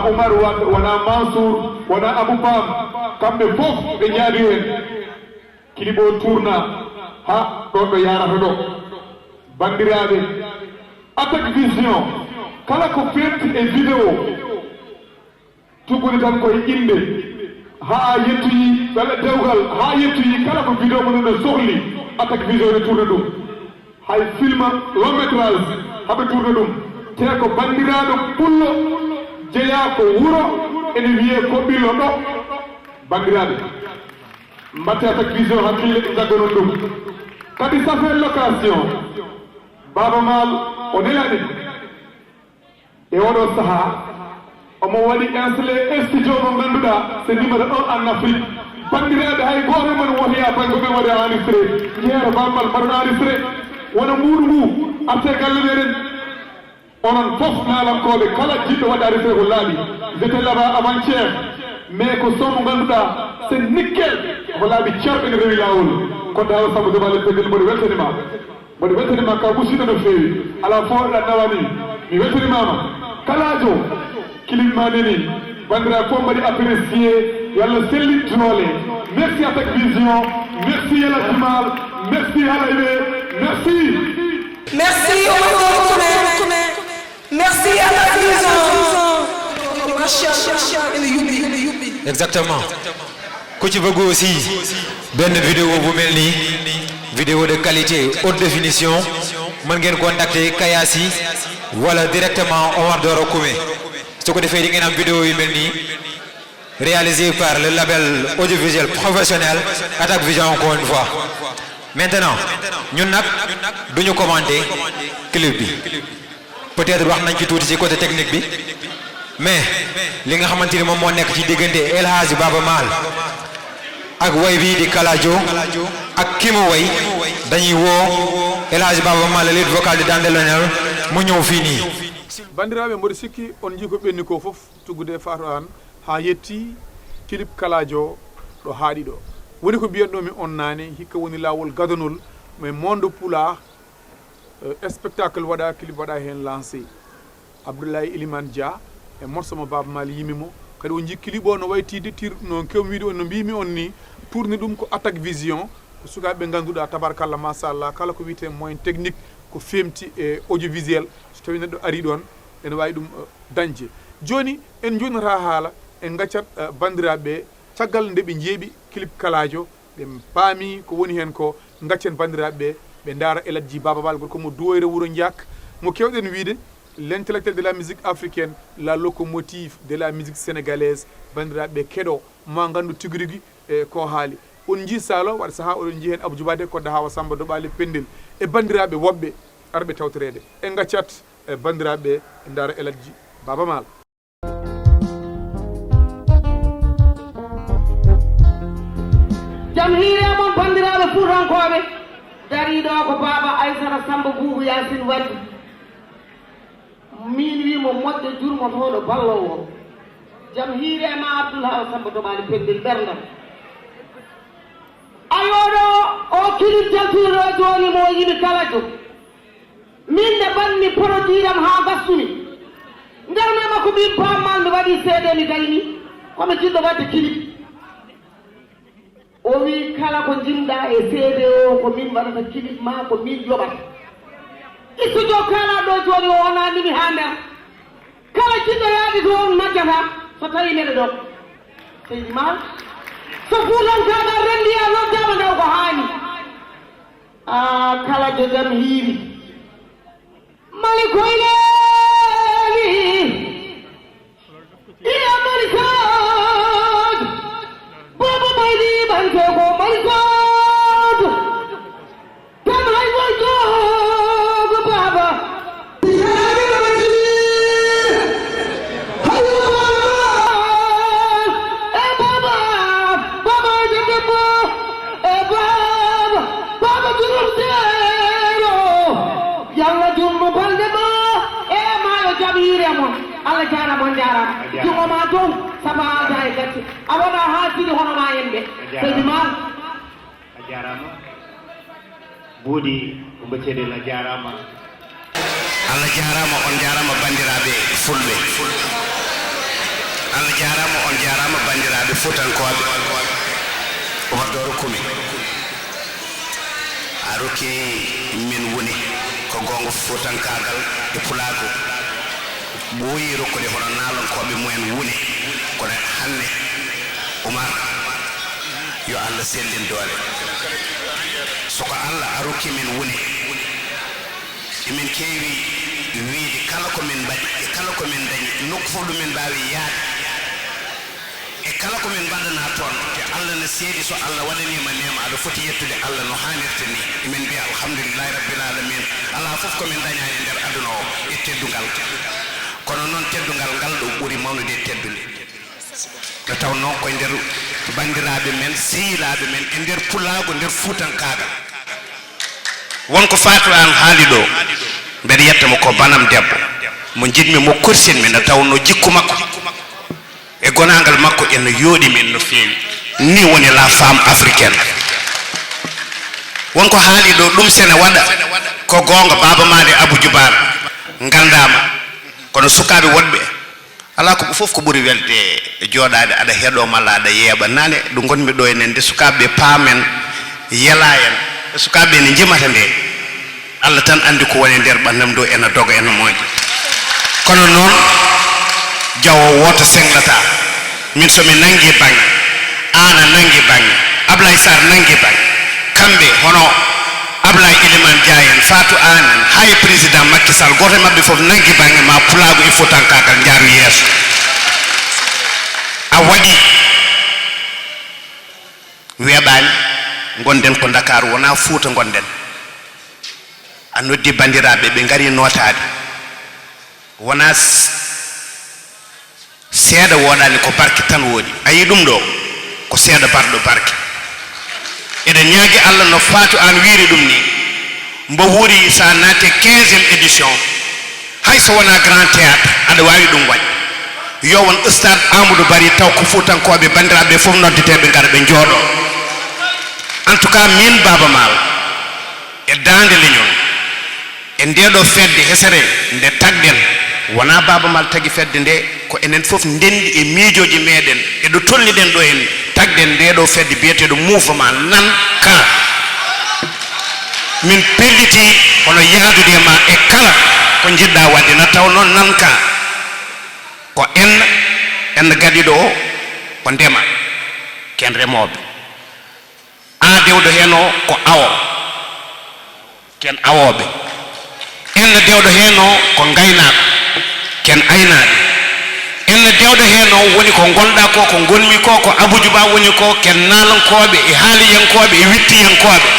Oumar Wade wona Mansour wona Abou Pam kamɓe fof ɓe ñaari hen clip o tourna ha ɗon ɗo yarata ɗo bandiraɓe Attaque Vision kala ko fetti e vidéo tuggude tan koye inde ha yettoyi walla dewgal ha yettoyi kala ko vidéo mumen ɓe sohli Attaque Vision ne tourna ɗum hay film long métrage haɓe tourna ɗum te ko bandiraɗo pullo jeeya ko wuro ene wiye ko ɓillo ɗo bandiraɓe mbatte Attaque Vision hakkille jagganon ɗum kadi ça fait l'occasion Baba Maal o nelani e oɗo saaha omo waɗi installé studio mo ganduɗa c'est numéro 1 en Afrique bandiraɓe hay goto mon wohiya tan ko ɓen waɗi enregistré jeero bammal mbaɗon enregistré wona muuɗu ngu arte galle meɗen onon fof naalankoɓe kala jiɗɗo waɗa enregistré ko laaɓi j'étais là-bas avant-hier mais ko son mo ganduɗa c'est nickel ko laaɓi ceerɗo ene rewi lawol ko dawa Samba Debale Pedel mboɗo weltanima ka musidɗo no feewi ala fo ɗa nawani mi weltanimama kalajo kilimma neni bandira fof mbaɗi apprécié yallah sellintinole merci Attaque Vision merci Yala Jimal merci Halayɓe merci merci Attaque Vision. Exactement. Ku ci bëgg aussi benn vidéo bu mel nii vidéo de qualité haute définition mën ngeen contacter Kayasi wala directement Omar Doro Koumé su ko defee di ngeen am vidéo yu mel nii réalisé par le label audiovisuel professionnel Attaque Vision encore une fois. Maintenant ñun nag duñu commenter clip bi peut-être wax nañ ci tuuti ci côté technique bi mais li nga xamante ni moom moo nekk ci diggante El Hadji Baba Maal ak way bii di Kalajo ak ki mu way dañuy woo El Hadji Baba Maal lead vocal di Dande Lonel mu ñëw fii nii. bandiraɓe mboɗo sikki on jii ko ɓenni ko fof tuggude Fatou An ha yetti clip Kalajo ɗo haaɗi ɗo woni ko mbiyanɗomi on nane hikka woni lawol gadanol mais monde Pulaar spectacle waɗa clip waɗa hen lancé Abdoulaye Elimane Dia e morceau mo Baba Maal yimimo kadi o jii clip o no waytide tir no kewmi wiide on no mbimi on ni tourni ɗum ko Attaque Vision ko sukaɓe ganduɗa tabarakallah machallah kala ko wiyete moyen technique ko femti e audiovisuel so tawi neɗɗo ari ɗon ene wawi ɗum dañde joni en jonata haala en gaccat bandiraɓe caggal nde ɓe jeeɓi clip Kalajo ɓe paami ko woni hen ko gaccen bandiraɓe ɓe daara El Hadji Baba Maal gorko mo Doyre Wuro Diak mo kewɗen wiide l'intellectuel de la musique africaine la locomotive de la musique sénégalaise bandiraɓe keɗo ma gandu tigui rigui e ko haali on jii salo waɗa saaha oɗon jii hen Abou Dioubade Kodda Hawa Samba Doɓale Pendel e bandiraɓe woɓɓe arɓe tawtorede en gaccat e bandiraɓe e daara El Hadji Baba Maal. jam hiire mon bandiraɓe fuutankoɓe dariɗo ko Baba Aissata Samba Boubou Yacine Wadde min wimo moƴƴo jurmo toɗo ballowo jam hiire ma Abdoul Hawa Samba Doɓale Pendel ɓerdam ayoɗo o kilip jaltirɗo joni mo yimi Kalajo min nde banmi produit am ha gastumi garmema ko min pammal mi waɗi seeɗe mi gayni komi jiɗɗo wadde kilip o wi kala ko jimɗa e seede o ko min waɗata kilip ma ko min yoɓata istudio kala ɗo joni o wonanimi ha nder kala jiɗɗo yaade to on majjata so tawi meɗe ɗon seydi Maal so fuutankaɗa rendi a noddama ndew ko haani Kalajo jam hiiri mali koyleni iya mali kaad bobo maydi bante ko mali kaad tan hay mo jogo Baba Allah jarama on jarama jungo ma toon saba alda e gacce a wona ha siɗi hono ma en ɓe seydi Maal a jarama buuɗi ko mbaceɗen a jarama Allah jarama on jarama bandiraɓe fulɓe Allah jarama on jarama bandiraɓe futankoɓe Omar Doro Kumi a rokki min woni ko gonga futankagal e pulago ɓooyi rokkude hono naalonkoɓe mumen woni kono hande Omar yo Allah sellin doole soko Allah a rokki min woni emin keewi wiide kala ko min mbaɗi e kala ko min dañi nokku fof ɗum min mbawi yaade e kala ko min mbaɗana toon te Allah ne seedi so Allah waɗanima nema aɗa foti yettude Allah no hannirta ni emin mbiya alhamdulillahi rabbil alamin ala fof komin daña e nder aduna o e teddugal kono noon teddugal ngal ɗo ɓuuri mawnude teddude nde tawno koye nder bandiraɓe men sehilaɓe men e nder pulago nder fuutankagal wonko Fatou an haali ɗo mbeɗa yettamo ko banam debbo mo jiɗmi mo korsinmi nde tawno jikku makko e gonagal makko ene yooɗi min no feewi ni woni la femme africaine wonko haali ɗo ɗum sene waɗa ko gonga baba maɗe Abou Djoubar gandama kono sukaɓe woɗɓe ala ko fof ko ɓuuri welde e jooɗade aɗa heeɗo malla aɗa yeeɓa nane ɗo gonmi ɗo enen nde sukaɓeɓe paamen yela en e sukaɓe ne jimata nde Allah tan andi ko woni nder ɓandam ɗo ene doga ene moƴƴi kono noon jawo woto senglata min somi nangi bange ana nangi bange Ablaye Sarr nangi bange kamɓe hono Ablaye Iliman Diayen Fatou Anen hay président Macky Sall goto mabɓe fof nangi bange ma pulago il faut tankagal jaaru yeeso a waɗi weeɓani gonden ko Dakar wona Fouta gonden a noddi bandiraɓe ɓe ngari notade wona seeɗa woɗani ko barke tan woodi ayi ɗum ɗo ko seeɗa barɗo barke eɗen ñaagui Allah no Fatou an wiiri ɗum ni mbo wuuri sa naate 15e édition hay so wona grand théâtre aɗa wawi ɗum waɗ yo won stade Amadou Barry taw ko fuutankoɓe bandiraɓe fof noddeteɓe gara ɓe jooɗo en tout cas min Baba Mal e dande leñol e ndeɗo fedde hesere nde tagɗen wona Baba Mal tagi fedde nde ko enen fof ndendi e miijoji meɗen eɗo tolniɗen ɗo en tagɗen ndeɗo fedde biyeteɗo mouvement nan ka min pelliti hono yaadude ma e kala ko jiɗɗa wadde no taw noon nan ka ko en gadiɗo o ko ndema ken remoɓe an dewɗo hen o ko awo ken awoɓe en dewɗo hen o ko gaynaɓe ken aynaɓe en dewɗo hen o woni ko gonɗa ko ko gonmi ko ko Abou Djouba woni ko ken nalankoɓe e haaliyankoɓe e wittiyankoɓe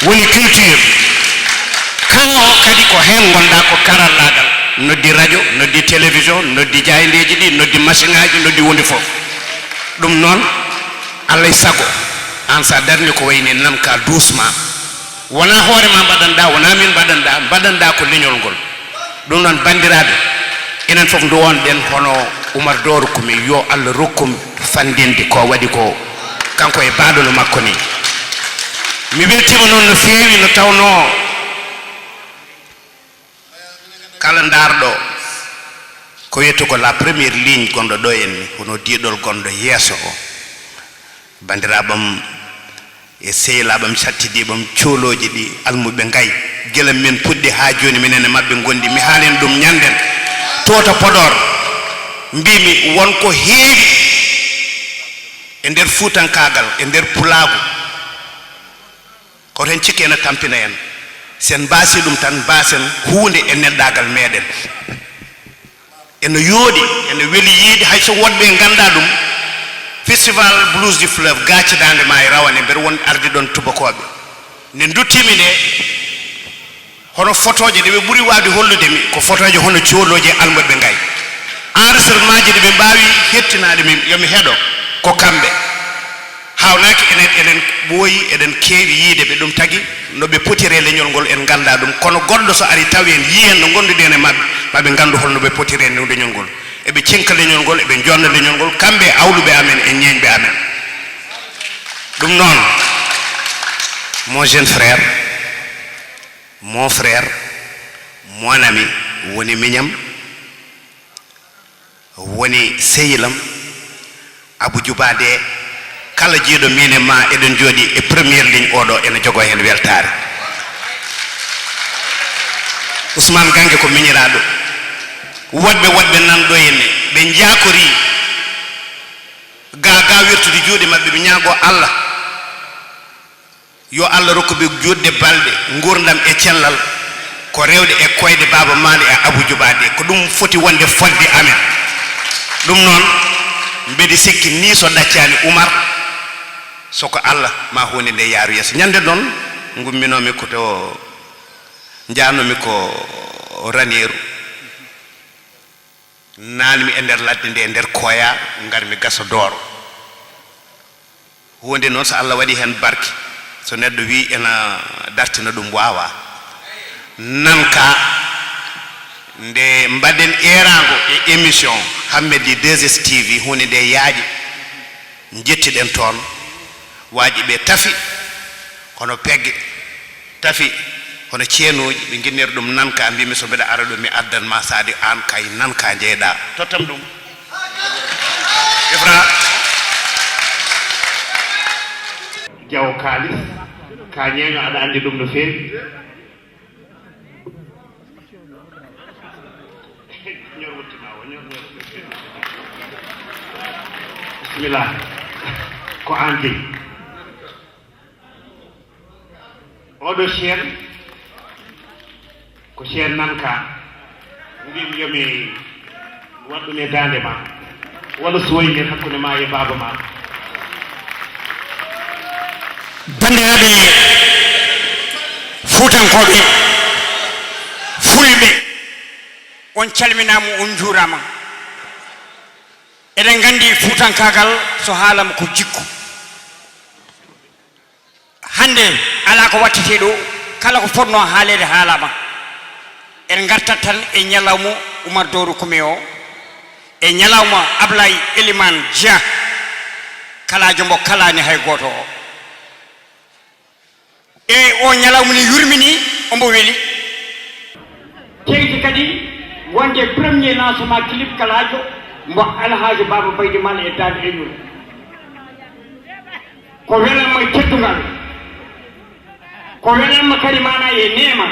woni culture kala o kadi ko hen gonɗa ko karallagal noddi radio noddi télévision noddi jayndeji ɗi noddi machine aji noddi wonde fof ɗum noon Allah sago an sa darni ko wayni nan ka doucement wona hoorema mbaɗanɗa wona min mbaɗanɗa ko leñol ngol ɗum noon bandiraɓe enen fof duwonɗen hono Oumar Doro Kumi yo Allah rokkum fandinde ko waɗi ko kanko e baɗono makko ni mi weltima noon no feewi no tawno kala darɗo ko wiyete ko la première ligne gonɗo ɗo en ni hono diɗol gonɗo yeeso o bandiraɓam e sehilaɓam sattidiɓam cooloji ɗi almuɓe ngayi guila min puɗɗi ha joni minen e mabɓe gondi mi haalin ɗum ñanden toto Podor mbimi wonko heewi e nder fuutankagal e nder pulago koto en cikki ene tampina en sen mbasi ɗum tan mbasen hunde e neɗɗagal meɗen ene yooɗi ene weeli yiide hayso woɗɓe ganda ɗum festival blues du fleuve gaccidande ma e rawane mbeɗa won arde ɗon tubakoɓe nde duttimi nde hono photoje ɗe ɓe ɓuuri wawde holludemi ko photoje hono cooloji almuɓe ngayi enregistrement ji ɗe ɓe mbawi hettinade min yomi heeɗo ko kamɓe hawnaki eɗen ɓooyi eɗen keewi yiide ɓe ɗum tagui noɓe potire leñol ngol en ganda ɗum kono goɗɗo so ari tawi en yiyen no gonduɗen e mabɓe maɓe gandu holno ɓe potire no leñol ngol eɓe cinka leñol ngol eɓe jonna leñol ngol kamɓe awluɓe amen e ñeñɓe amen ɗum noon mon jeune frère mon frère mon ami woni miñam woni seyilam Abou Djoubade kala jiiɗo min e ma eɗen jooɗi e première ligne oɗo ene jogo hen weltare Ousmane Gangue ko miñiraɗo woɗɓe nanɗo henne ɓe jakori ga wirtude juuɗe mabɓe ɓe ñaago Allah yo Allah rokkuɓe juutde balɗe gurdam e cellal ko rewde e koyde Baba Maal e Abou Djoubade ko ɗum foti wonde fodde amen ɗum noon mbeɗi sikki ni so ɗaccani Oumar soko Allah ma hunde nde yaaru yeeso ñande noon gumminomi ko to jaanomi ko Ranieru naalmi e nder ladde nde e nder koya garmi gaso dooro hunde noon so Allah waɗi hen barke so neɗɗo wi ena dartina ɗum wawa nanka nde mbaɗen erago e émission Hammedi 2STV hunde nde yaaƴi jettiɗen toon waaji ɓe tafi hono pegge tafi hono ceenuji ɓe guinniri ɗum nanka mbimi so mbeɗa ara ɗo mi addanma sadi an kay nanka jeyɗa tottam ɗum Ifra jaw kalis ka ñeeño aɗa andi ɗum no feewi bismillah ko an jeyi oɗo cheen ko cheen nanka mbimi yomi waɗɗum e dande ma walla suwoyngel hakkude ma e baba ma bandiraɓe fuutankoɓe fulɓe on calminama on juurama eɗen gandi fuutankagal so haalama ko jikku hande ala ko wattete ɗo kala ko fonno haalede haalama en gartat tan e ñalawma Oumar Doro Koumé o e ñalawma Ablaye Elimane Dia kalajo mbo kalani hay goto o e o ñalawma ni yurmini ombo weeli teydi kadi wonde premier lancement clip kalajo mbo Alhaji Baba Baydi Mal e dade eñol ko welanma teddugal ko welanma kadi mana e neema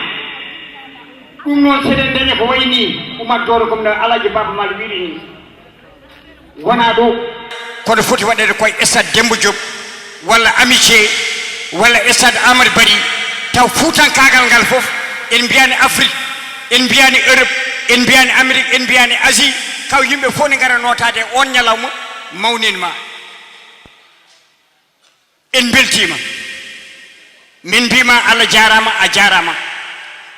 ɗum noon seɗen daña ko wayni Oumar Doro comme no Alhaji Baba Mal wiiri ni wona ɗo kono foti waɗede koye stade Demba Diop walla amitié walla stade Amadou Barry taw fuutankagal ngal fof en mbiyani Afrique en mbiyani Europe en mbiyani Amérique en mbiyani Asie kaw yimɓe fof ne gara notade on ñalawma mawninma en beltima min mbima Allah jarama a jarama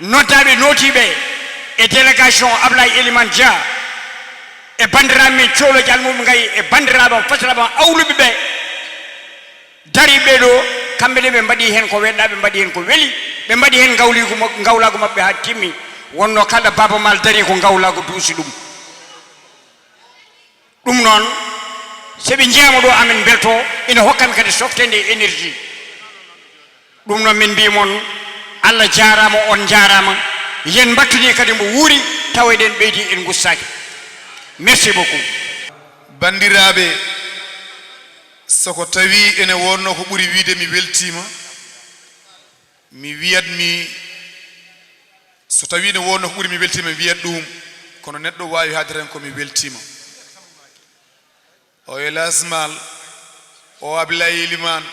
noddaɓe notiɓe e délégation Ablaye Elimane Dia e bandiraɓe men cohloji almuɓe gayi e bandiraɓe fasalaɓe awluɓe ɓe dariɓe ɗo kamɓe ne ɓe mbaɗi hen ko weɗɗa ɓe mbaɗi hen ko weeli ɓe mbaɗi hen gawlago mabɓe ha timmi wonno kala Baba Mal dari ko gawlago duusi ɗum ɗum noon seɓe jeyama ɗo amen belto ina hokkami kadi softede énergie ɗum noon min mbimon Allah jarama on jarama yen battuni kadi mbo wuuri taweɗen ɓeydi en gustaki merci beaucoup bandiraɓe soko tawi ene wonno ko ɓuuri wiide mi weltima mi wiyatmi so tawi ne wonno ko ɓuuri mi weltima mi wiyat ɗum kono neɗɗo wawi haade tan komi weltima o Elas Mal o Ablaye Elimane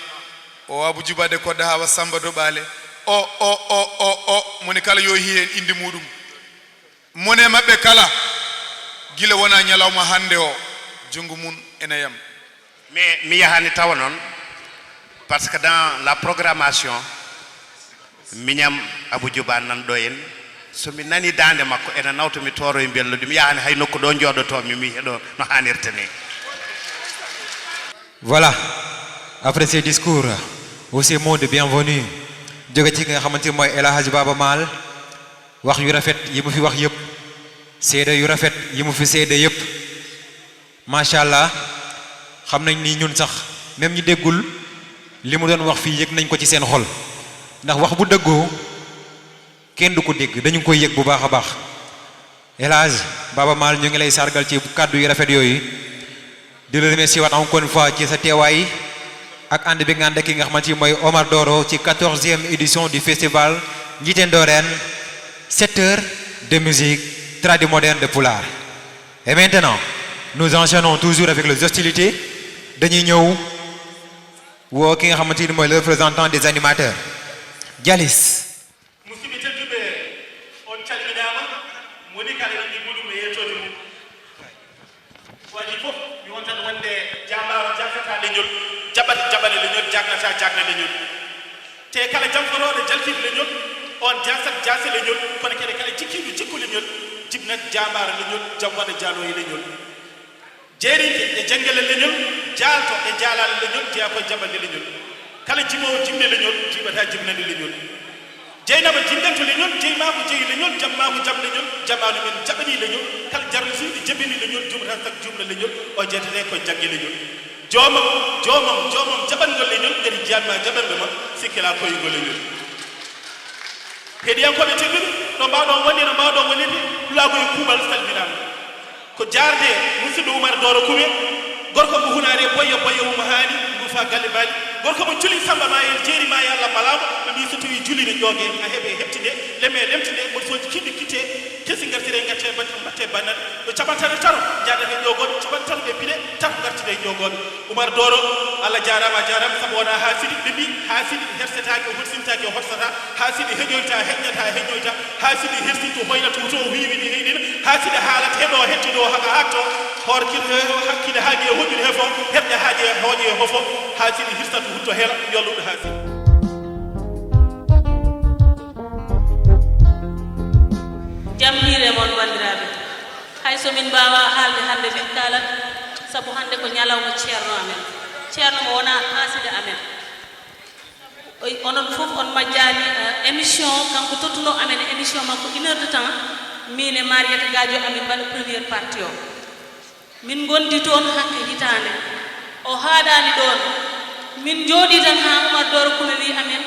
o Abou Djoubade Kodda Hawa Samba Doɓale o moni kala yo hi hen inde muɗum mone mabɓe kala gila wona ñalawma hande o jungo mum ene yam mais mi yahani tawa noon par ce que dans la programmation miñam Abou Djoubane nan ɗo en somi nani dande makko ene nawta mi toro e bellude mi yahani hay nokku ɗo jooɗoto mi heɗo no hannirta ni. Voilà, après ces discours ou ces mots de bienvenue jóge ci nga xamante mooy El Hadji Baba Mal wax yu rafet yi mu fi wax yëpp seede yu rafet yi mu fi seede yëpp macha allah xam nañ ni ñun sax même ñi déggul li mu doon wax fii yëg nañ ko ci seen xol ndax wax bu dëggoo kenn du ko dégg dañu koy yëg bu baax a baax El Hadji Baba Mal ñu ngi lay sargal ci kàddu yu rafet yooyu di la remercier waat encore une fois ci sa teewaay ak ànd bi nga ànd ak ki nga xamante ni mooy Omar Doro ci 14e édition du festival Njiten Ndoren 7 heures de musique tradimoderne de Pulaar. Et maintenant nous enchaînons toujours avec les hostilités dañuy ñëw woo ki nga xamante ni mooy le représentant des animateurs Jalis. jabane leñol jagnata leñol te kala jamforoɗo jaltiɗo leñol on jase leñol kono kede kala cikkiɗo cikku leñol jibnat jamara leñol jam waɗa jaaloye leñol jeerinke e janggele leñol jaalto e jaalal leñol jeeya koye jaɓande leñol kala jimowo jimne leñol jiɓata jibnande leñol jeynaba jimɗen to leñol jeymako jeeyi leñol jammako jam leñol jamanu men jaɓani leñol kala jarno suuɗi jebini leñol jumata tak jumna leñol o jeetate koye jagge leñol jomam jaɓangol leñol kadi jiyatma jaɓanɓe ma sikkela koyngol leñol heeɗiyankoɓe tedduɓe no mbawɗon woni no mbawɗon wonide laagoye kuuɓal salminama ko jarde musidɗo Oumar Doro Kume gorko mo hunare boyyo wuma haani ngufa galle baali gorko mo juli samba ma en jeeri ma e Allah malama ɓe mbi so tawi julide ƴoogue a heeɓe heɓtide leme lemtide moɗo soji kiɗɗi kitte kesi gartire batte bannat ɗo caɓantare taro jaadata e ƴogoɓe caɓantare ɓe piɗe tato gartide e ƴogoɓe Oumar Doro Allah jarama saabu wona ha siɗi ɓe mbi ha siɗi hersetake o horsintake o horsata ha siɗi heƴoyta heƴñata ha siɗi hersinto hoynata to o wiwiɗi heyɗina ha siɗi haalata heɗo hettiɗo haka hatto horkiɗo hakkille haaji e hoƴƴude he fof heɓƴa haaji e hooƴe e ho fof ha siɗi hirtata hutto heela yolluɗo ha siɗi jam hiire moon bandiraɓe hay somin mbawa haalde hande min kalat saabu hande ko ñalawma ceerno amen ceerno mo wona haaside amen onon fof on majjani émission kanko tottuno amen émission makko 1 heure de temps min e Mariété Gadio amin mbaɗa première partie o min gondi toon hakke hitande o haaɗani ɗon min jooɗi tan ha Oumar Doro Kume wi amen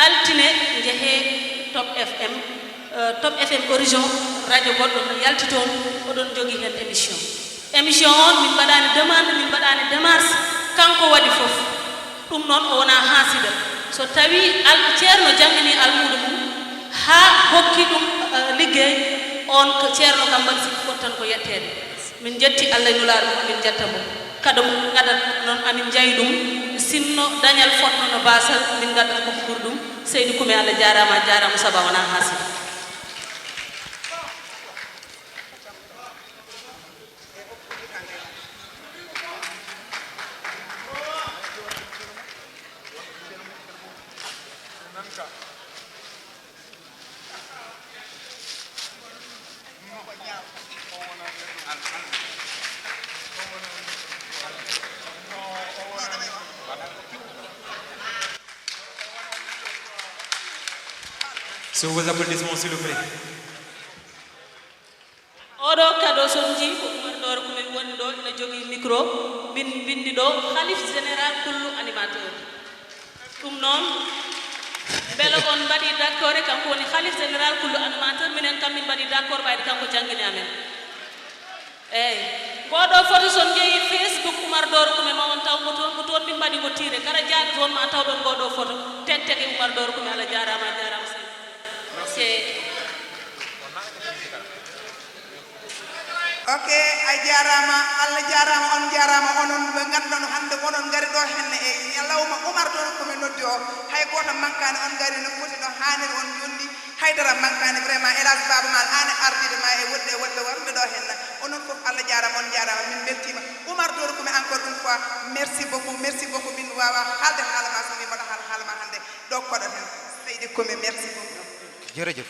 altine jeehe Top FM Horizon radio goɗɗo no yalti toon oɗon jogui hen émission on min mbaɗani demande min mbaɗani démarche kanko waɗi foof ɗum noon o wona haasida so tawi ceerno jammini almudo mum ha hokki ɗum liggey on ko ceerno kam mbaɗi sikki foti tan ko yettede min jetti Allah nulaɗo mum min jetta mo kada gadat noon amin jayi ɗum sinno dañal fotno no basal min gaddata koko ɓuuri ɗum Seydou Kume Allah jarama saba wona haasida. Sur vos applaudissements, s'il vous plaît. oɗo kado son ji ko Oumar Doro Kume woni ɗo ina jogui micro min bindi ɗo khalife général kullu animateur ɗum noon beele on mbaɗi d' accord e kanko woni khalife général kullu animateur minen kam min mbaɗi d' accord ɓayde kanko jangguini amen eyyi ngoɗo photo son jeeyi Facebook Oumar Doro Kume ma on taw ko toon min mbaɗi ko tiré kala jaaɗo toon ma taw ɗon ngoɗo photo teg Oumar Doro Kume Allah jarama ok a jarama Allah jarama on jarama onon ɓe ganduɗon hande onon gari ɗo henne e ñalawma Oumar Doro Kume noddi o hay goto mankani on gari no foti no hanniri on jonni haydara mankani vraiment hélas Baba Mal an ardide ma e woɗɗe warde ɗo henna onon foof Allah jarama on jarama min beltima Oumar Doro Kume encore une fois merci beaucoup min wawa haalde haalama so mi mbaɗa haalama hande ɗo koɗo hen Seydi Kume merci beaucoup jërëjëf